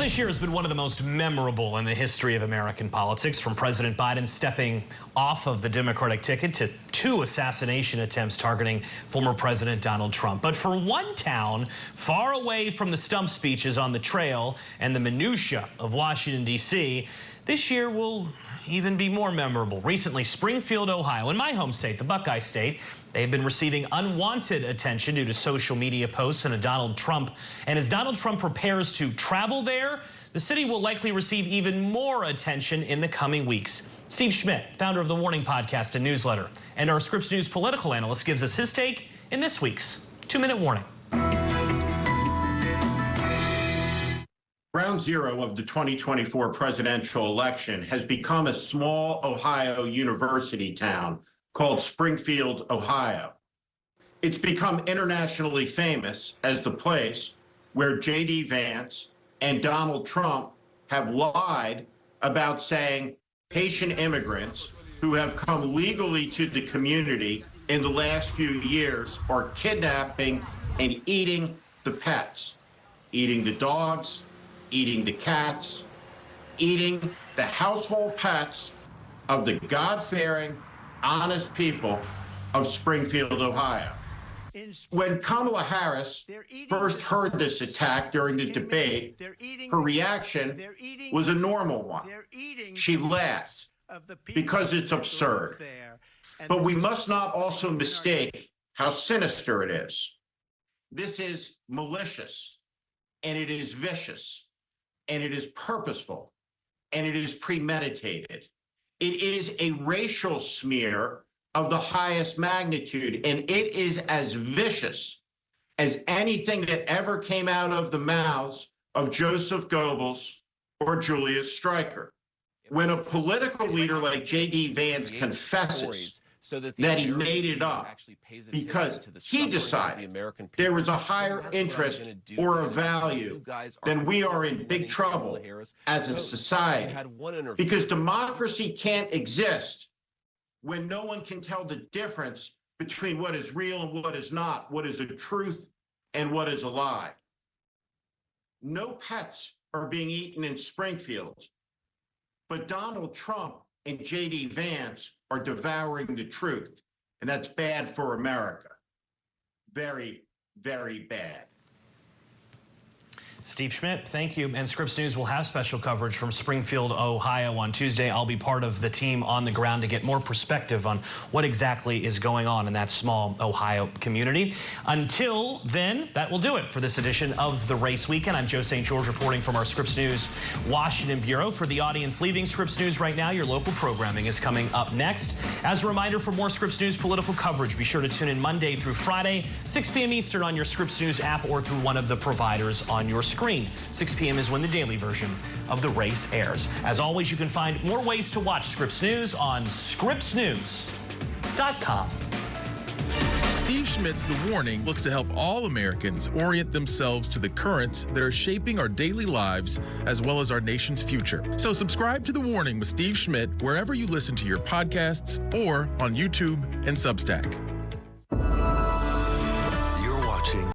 This year has been one of the most memorable in the history of American politics, from President Biden stepping off of the Democratic ticket to 2 assassination attempts targeting former President Donald Trump. But for one town far away from the stump speeches on the trail and the minutia of Washington, D.C., this year will even be more memorable. Recently, Springfield, Ohio, in my home state, the Buckeye State, they've been receiving unwanted attention due to social media posts and Donald Trump. And as Donald Trump prepares to travel there, the city will likely receive even more attention in the coming weeks. Steve Schmidt, founder of the Warning Podcast and newsletter, and our Scripps News political analyst, gives us his take in this week's 2-Minute Warning. Ground zero of the 2024 presidential election has become a small Ohio university town called Springfield, Ohio. It's become internationally famous as the place where J.D. Vance and Donald Trump have lied about saying Haitian immigrants who have come legally to the community in the last few years are kidnapping and eating the pets, eating the dogs, eating the cats, eating the household pets of the God-fearing, honest people of Springfield, Ohio. When Kamala Harris first heard this attack during the debate, her reaction was a normal one. She laughed because it's absurd. But we must not also mistake how sinister it is. This is malicious, and it is vicious, and it is purposeful, and it is premeditated. It is a racial smear of the highest magnitude, and it is as vicious as anything that ever came out of the mouths of Joseph Goebbels or Julius Streicher. When a political leader like J.D. Vance confesses that he made it up because he decided there was a higher interest or a value, then we are in big trouble as a society, because democracy can't exist when no one can tell the difference between what is real and what is not, what is a truth and what is a lie. No pets are being eaten in Springfield, but Donald Trump and J.D. Vance are devouring the truth, and that's bad for America. Very, very bad. Steve Schmidt, thank you. And Scripps News will have special coverage from Springfield, Ohio on Tuesday. I'll be part of the team on the ground to get more perspective on what exactly is going on in that small Ohio community. Until then, that will do it for this edition of The Race Weekend. I'm Joe St. George reporting from our Scripps News Washington Bureau. For the audience leaving Scripps News right now, your local programming is coming up next. As a reminder, for more Scripps News political coverage, be sure to tune in Monday through Friday, 6 p.m. Eastern on your Scripps News app or through one of the providers on your screen. 6 p.m. is when the daily version of The Race airs. As always, you can find more ways to watch Scripps News on scripsnews.com. Steve Schmidt's The Warning looks to help all Americans orient themselves to the currents that are shaping our daily lives as well as our nation's future. So subscribe to The Warning with Steve Schmidt wherever you listen to your podcasts or on YouTube and Substack. You're watching